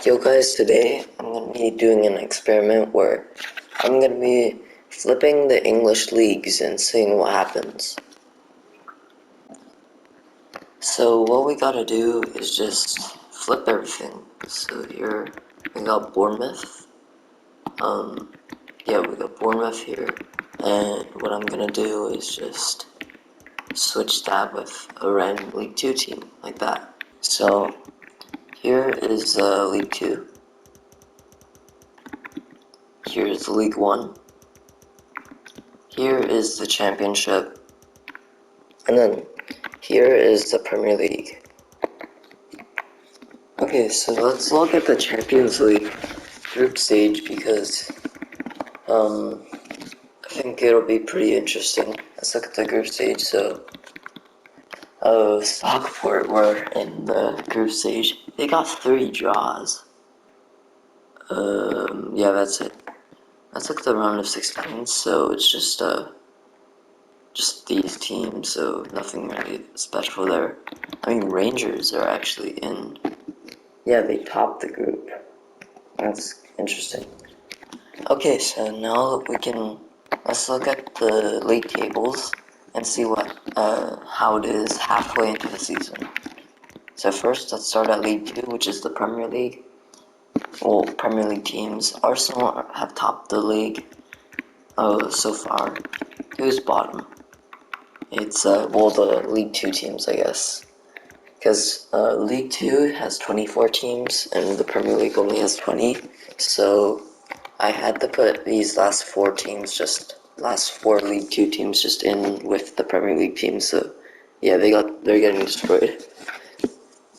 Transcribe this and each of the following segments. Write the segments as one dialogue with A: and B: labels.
A: Yo guys, today I'm going to be doing an experiment where I'm going to be flipping the English leagues and seeing what happens. So what we gotta do is just flip everything. So here we got Bournemouth. We got Bournemouth here. And what I'm gonna do is just switch that with a random League 2 team, like that. So here is League 2. Here's League 1. Here is the Championship. And then here is the Premier League. Okay, so let's look at the Champions League group stage because I think it'll be pretty interesting. Let's look at the group stage. So Stockport were in the group stage. They got 3 draws. Yeah, that's it. Let's look at the round of 16. So it's just these teams, so nothing really special there. I mean, Rangers are actually in. Yeah, they topped the group. That's interesting. Okay, so now let's look at the league tables and see how it is halfway into the season. So first, let's start at League 2, which is the Premier League. Well, Premier League teams. Arsenal have topped the league so far. Who's bottom? It's, the League 2 teams, I guess. Because League 2 has 24 teams, and the Premier League only has 20. So I had to put these last 4 League 2 teams just in with the Premier League teams. So yeah, they're getting destroyed.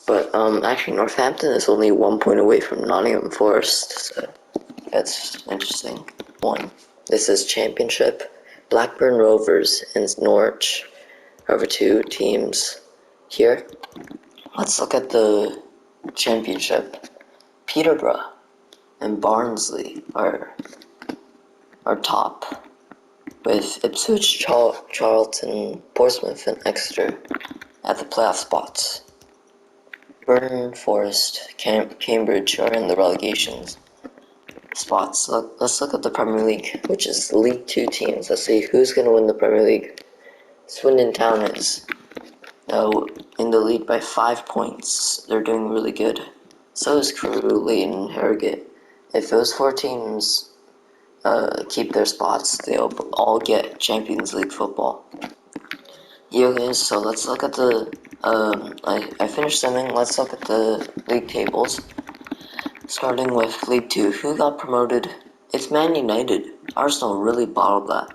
A: But actually, Northampton is only 1 point away from Nottingham Forest, so that's interesting. This is Championship. Blackburn Rovers and Norwich are the 2 teams here. Let's look at the Championship. Peterborough and Barnsley are top, with Ipswich, Charlton, Portsmouth, and Exeter at the playoff spots. Burton, Forest, Cambridge are in the relegation spots. Let's look at the Premier League, which is League 2 teams. Let's see who's going to win the Premier League. Swindon Town is in the lead by 5 points. They're doing really good. So is Crewe, Leighton, and Harrogate. If those 4 teams keep their spots, they'll all get Champions League football. Okay, so let's look at the I finished summing. Let's look at the league tables. Starting with League 2, who got promoted? It's Man United. Arsenal really bottled that.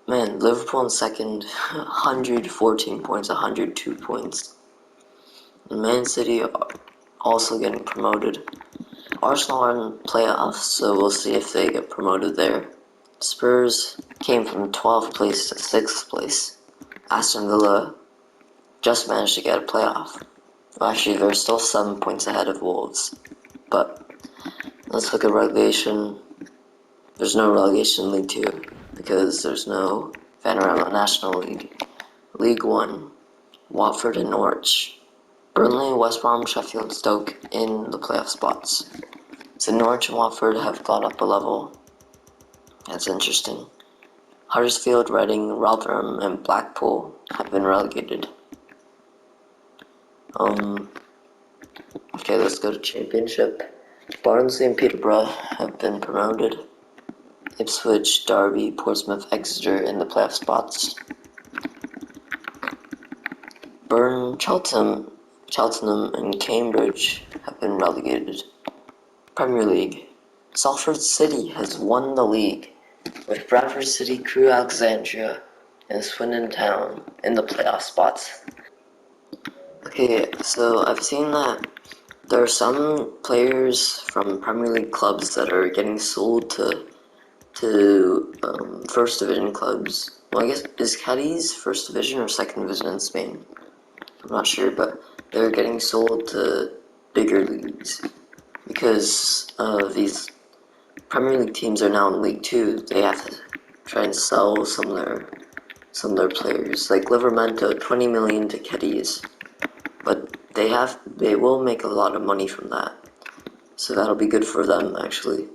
A: Man, Liverpool in second, 114 points, 102 points. And Man City also getting promoted. Arsenal are in playoffs, so we'll see if they get promoted there. Spurs came from 12th place to 6th place. Aston Villa just managed to get a playoff. Well, actually, they're still 7 points ahead of Wolves. But let's look at relegation. There's no relegation in League 2 because there's no Vanarama National League. League 1, Watford and Norwich. Burnley, West Brom, Sheffield, Stoke in the playoff spots. So Norwich and Watford have gone up a level. That's interesting. Huddersfield, Reading, Rotherham, and Blackpool have been relegated. Okay, let's go to Championship. Barnsley and Peterborough have been promoted. Ipswich, Derby, Portsmouth, Exeter in the playoff spots. Cheltenham, and Cambridge have been relegated. Premier League. Salford City has won the league, with Bradford City, Crewe Alexandria, and Swindon Town in the playoff spots. Okay, so I've seen that there are some players from Premier League clubs that are getting sold to First Division clubs. Well, I guess, is Cadiz First Division or Second Division in Spain? I'm not sure, but they're getting sold to bigger leagues because these Premier League teams are now in League 2. They have to try and sell some of their players. Like Livermento, 20 million to Cadiz, but they will make a lot of money from that. So that'll be good for them, actually.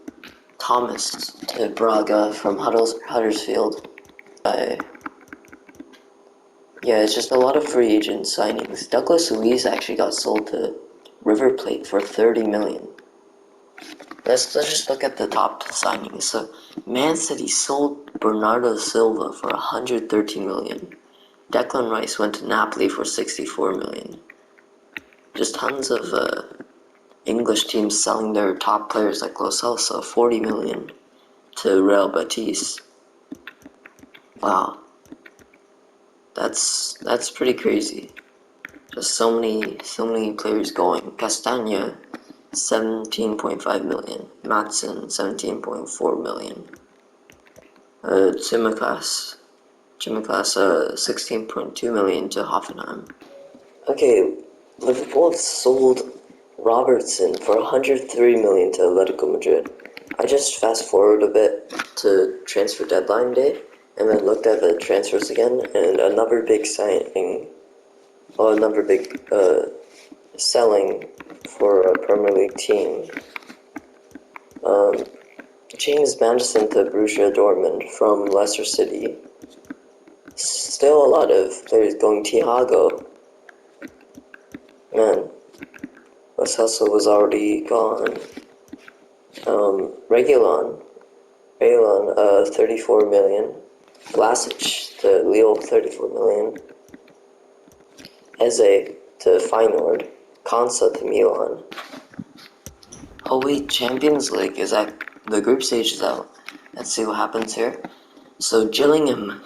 A: Thomas to Braga from Huddersfield. Yeah, it's just a lot of free agent signings. Douglas Luiz actually got sold to River Plate for 30 million. Let's just look at the top signings. So, Man City sold Bernardo Silva for 113 million. Declan Rice went to Napoli for 64 million. Just tons of English teams selling their top players like Lo Celso, 40 million to Real Betis. Wow. That's pretty crazy. Just so many players going. Castagna, 17.5 million. Matson, 17.4 million. Tsimikas, 16.2 million to Hoffenheim. Okay, Liverpool sold Robertson for 103 million to Atletico Madrid. I just fast forward a bit to transfer deadline day and then looked at the transfers again, and another big signing, well, another big selling for a Premier League team. James Maddison to Borussia Dortmund from Leicester City. Still a lot of players going. Thiago. Man, Lo Celso was already gone. Reguilon, 34 million. Vlasic to Lille, 34 million. Eze to Feyenoord. Konsa to Milan. Oh wait, Champions League is at the group stage is out. Let's see what happens here. So Gillingham.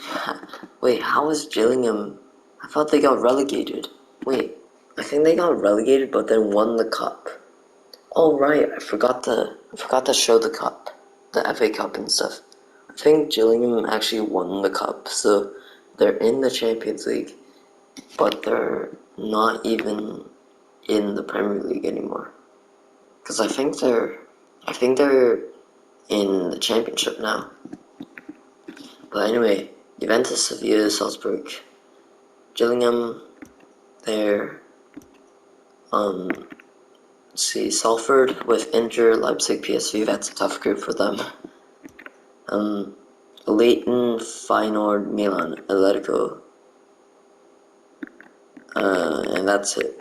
A: Wait, how is Gillingham? I thought they got relegated. Wait, I think they got relegated, but then won the cup. Oh right, I forgot to show the cup, the FA Cup and stuff. I think Gillingham actually won the cup, so they're in the Champions League, but they're not even in the Premier League anymore. Because I think they're in the Championship now. But anyway, Juventus, Sevilla, Salzburg, Gillingham, they're let's see, Salford with Inter, Leipzig, PSV. That's a tough group for them. Leighton, Feyenoord, Milan, Atletico, and that's it.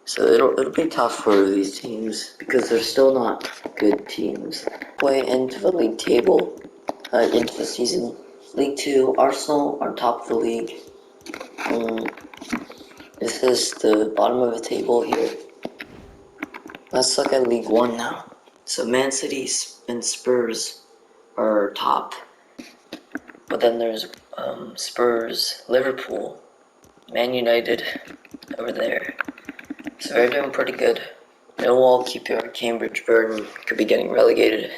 A: So it'll be tough for these teams because they're still not good teams. Way into the league table, into the season. League 2, Arsenal are top of the league. This is the bottom of the table here. Let's look at League 1 now. So Man City and Spurs are top. But then there's Spurs, Liverpool, Man United over there. So they're doing pretty good. Millwall, QPR, Cambridge, Burton could be getting relegated.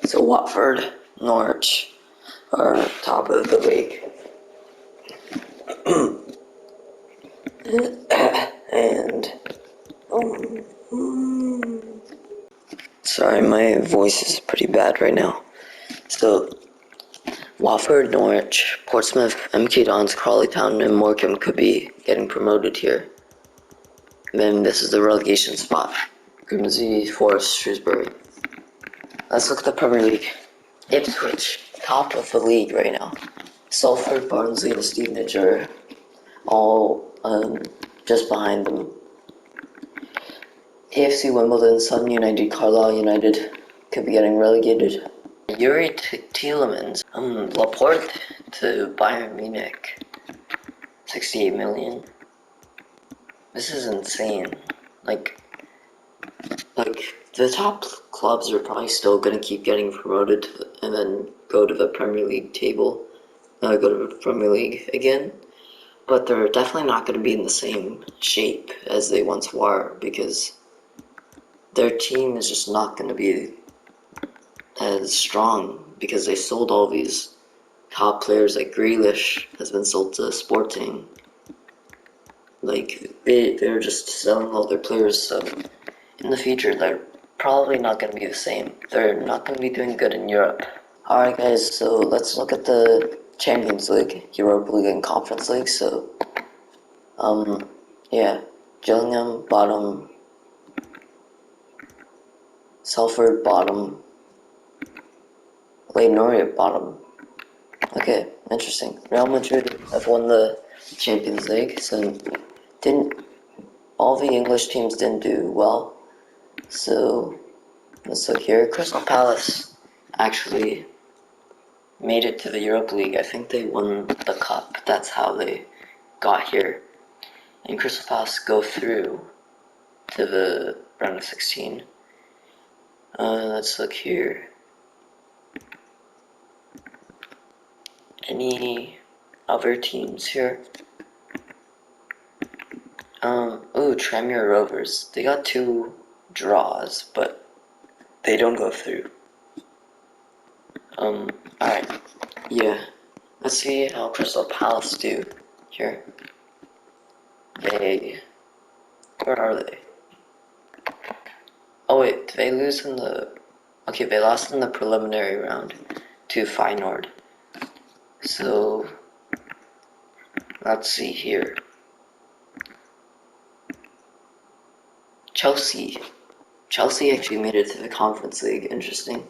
A: So Watford, Norwich are top of the league. And sorry, my voice is pretty bad right now. So Watford, Norwich, Portsmouth, MK Dons, Crawley Town, and Morecambe could be getting promoted here. And then this is the relegation spot. Guernsey, Forest, Shrewsbury. Let's look at the Premier League. Ipswich, top of the league right now. Salford, Barnsley, and Stevenage are all just behind them. AFC Wimbledon, Sutton United, Carlisle United could be getting relegated. Yuri Tielemans, Laporte to Bayern Munich, 68 million. This is insane. Like the top clubs are probably still gonna keep getting promoted and then go to the Premier League table, go to the Premier League again. But they're definitely not gonna be in the same shape as they once were because their team is just not gonna be as strong because they sold all these top players. Like Grealish has been sold to Sporting. Like they're just selling all their players, so in the future they're probably not going to be the same. They're not going to be doing good in Europe. Alright guys, so let's look at the Champions League, Europa League and Conference League. So yeah, Gillingham, bottom. Salford, bottom. Leyton Orient, bottom. Okay, interesting. Real Madrid have won the Champions League, so all the English teams didn't do well. So let's look here. Crystal Palace actually made it to the Europa League. I think they won the cup. That's how they got here. And Crystal Palace go through to the round of 16. Let's look here. Any other teams here? Tranmere Rovers. They got 2 draws, but they don't go through. Alright. Yeah. Let's see how Crystal Palace do here. Where are they? Oh wait, did they lose in the... Okay, they lost in the preliminary round to Feyenoord. So, let's see here. Chelsea actually made it to the Conference League. Interesting.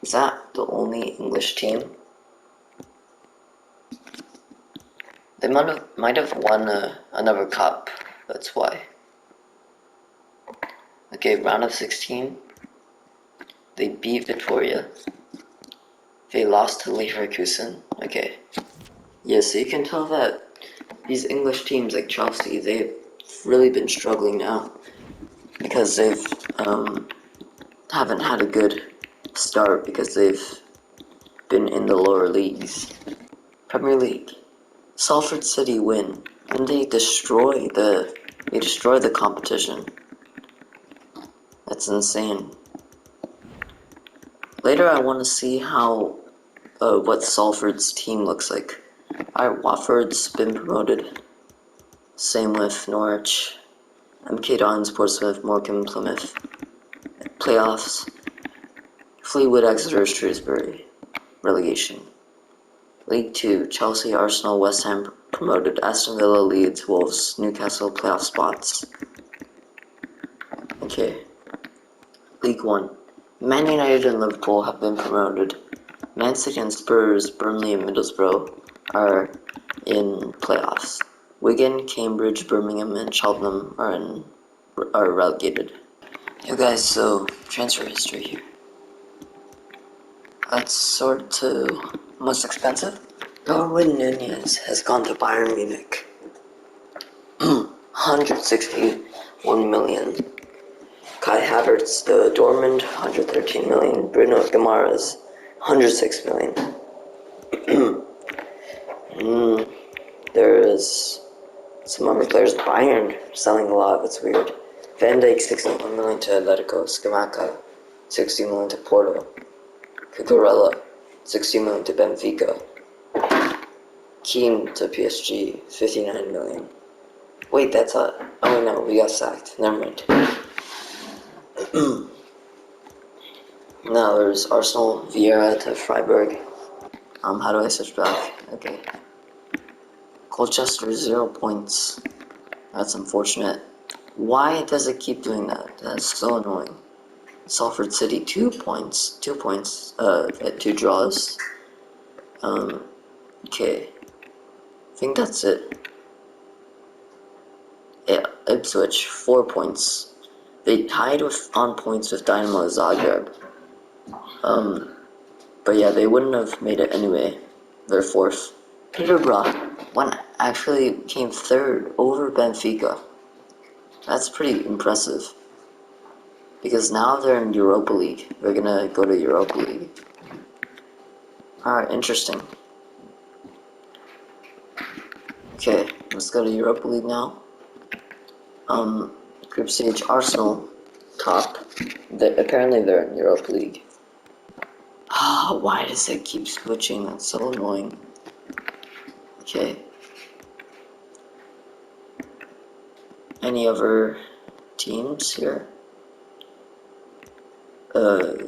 A: Is that the only English team? They might have won another cup. That's why. Okay, round of 16. They beat Victoria. They lost to Leverkusen. Okay. Yeah, so you can tell that these English teams like Chelsea, they've really been struggling now because they've haven't had a good start because they've been in the lower leagues. Premier League. Salford City win, and they destroy the competition. That's insane. Later, I want to see how what Salford's team looks like. Alright, Watford's been promoted. Same with Norwich, MK Dons, Portsmouth, Morecambe, Plymouth. Playoffs. Fleetwood, Exeter, Shrewsbury. Relegation. League 2, Chelsea, Arsenal, West Ham promoted. Aston Villa, Leeds, Wolves, Newcastle playoff spots. Okay. League 1, Man United and Liverpool have been promoted. Man City and Spurs, Burnley and Middlesbrough are in playoffs. Wigan, Cambridge, Birmingham, and Cheltenham are relegated. Yo guys, so transfer history here. Let's sort to most expensive. Darwin Nunez has gone to Bayern Munich. 161 million. Kai Havertz to Dortmund, 113 million. Bruno Guimaraes, 106 million. There's some other players. Bayern selling a lot. That's weird. Van Dijk, 61 million to Atletico. Scamacca, 60 million to Porto. Cucurella, 60 million to Benfica. Keane to PSG, 59 million. Wait, that's a... Oh no, we got sacked. Never mind. Now there's Arsenal, Vieira to Freiburg. How do I switch back? Okay. Colchester, 0 points. That's unfortunate. Why does it keep doing that? That's so annoying. Salford City, 2 points. 2 points, at 2 draws. Okay. I think that's it. Yeah, Ipswich, 4 points. They tied on points with Dynamo Zagreb. But yeah, they wouldn't have made it anyway. They're 4th. Peterborough actually came 3rd over Benfica. That's pretty impressive. Because now they're in Europa League. They're gonna go to Europa League. Alright, interesting. Okay, let's go to Europa League now. Group stage, Arsenal, top. Apparently they're in Europa League. Why does it keep switching? That's so annoying. Okay. Any other teams here? No.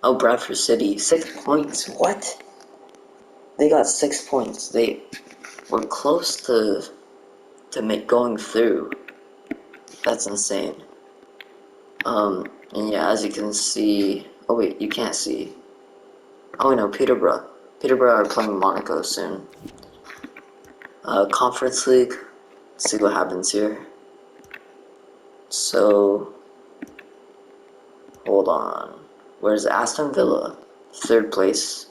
A: Oh, Bradford City, 6 points. What? They got 6 points. we're close to going through. That's insane. And yeah, as you can see, oh wait, you can't see. Oh no, Peterborough are playing Monaco soon. Conference League. Let's see what happens here. So, hold on. Where's Aston Villa? 3rd place.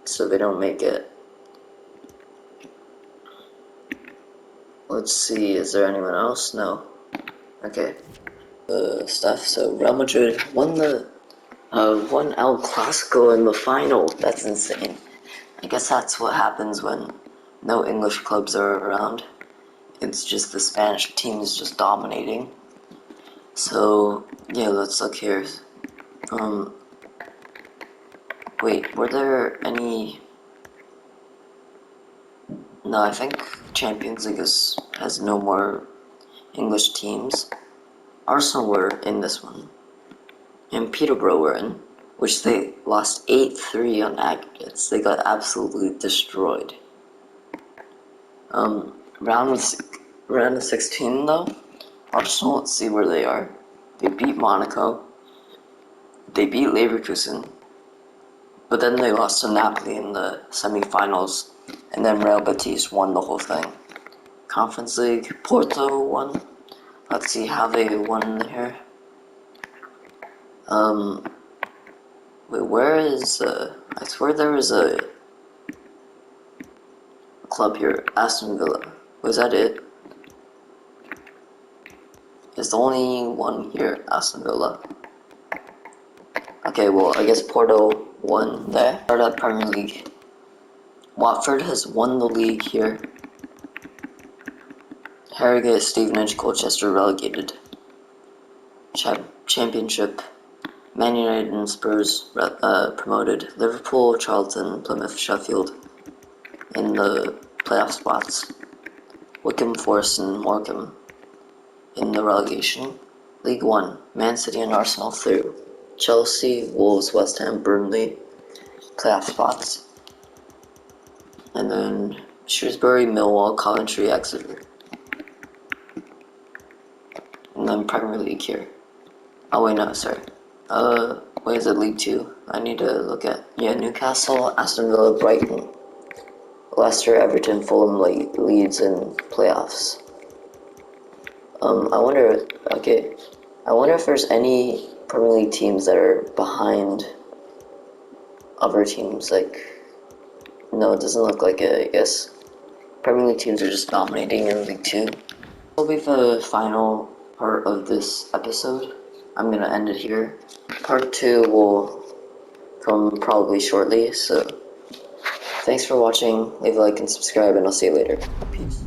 A: So they don't make it. Let's see, is there anyone else? No. Okay. Stuff. So Real Madrid won El Clasico in the final. That's insane. I guess that's what happens when no English clubs are around. It's just the Spanish team is just dominating. So yeah, let's look here. Wait, were there any? No, I think Champions League has no more English teams. Arsenal were in this one, and Peterborough were in, which they lost 8-3 on aggregates. They got absolutely destroyed. Round of 16 though, Arsenal, let's see where they are. They beat Monaco. They beat Leverkusen. But then they lost to Napoli in the semi-finals, and then Real Betis won the whole thing. Conference League, Porto won. Let's see how they won here. Wait, where is, I swear there was a club here, Aston Villa. Was that it? It's the only one here, Aston Villa. Okay, well, I guess Porto won there. Start up Premier League. Watford has won the league here. Harrogate, Stevenage, Colchester relegated. Championship. Man United and Spurs promoted. Liverpool, Charlton, Plymouth, Sheffield in the playoff spots. Wycombe Forest and Morecambe in the relegation. League 1. Man City and Arsenal through. Chelsea, Wolves, West Ham, Burnley playoff spots. And then Shrewsbury, Millwall, Coventry, Exeter. And then Premier League here. Oh wait, no, sorry. What is it, League 2? I need to look at, yeah, Newcastle, Aston Villa, Brighton, Leicester, Everton, Fulham, Leeds in playoffs. I wonder if there's any Premier League teams that are behind other teams, like, no, it doesn't look like it, I guess. Premier League teams are just dominating in League 2. This will be the final part of this episode. I'm gonna end it here. Part 2 will come probably shortly, so thanks for watching, leave a like and subscribe, and I'll see you later. Peace.